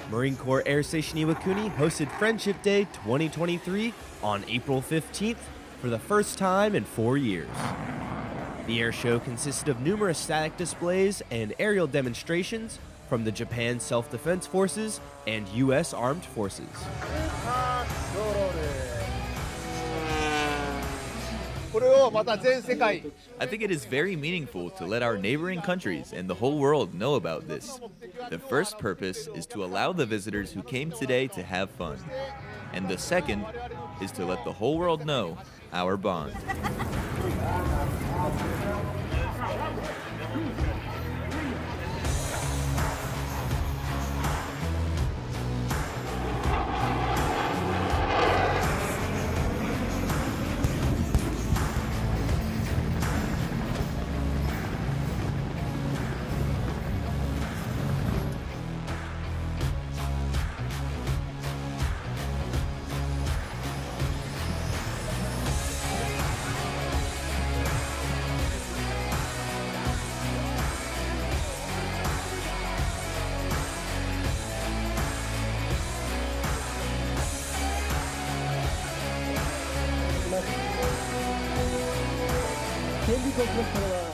Marine Corps Air Station Iwakuni hosted Friendship Day 2023 on April 15th for the first time in 4 years. The air show consisted of numerous static displays and aerial demonstrations from the Japan Self-Defense Forces and U.S. Armed Forces. I think it is very meaningful to let our neighboring countries and the whole world know about this. The first purpose is to allow the visitors who came today to have fun. And the second is to let the whole world know our bond. Kendi toprakları var.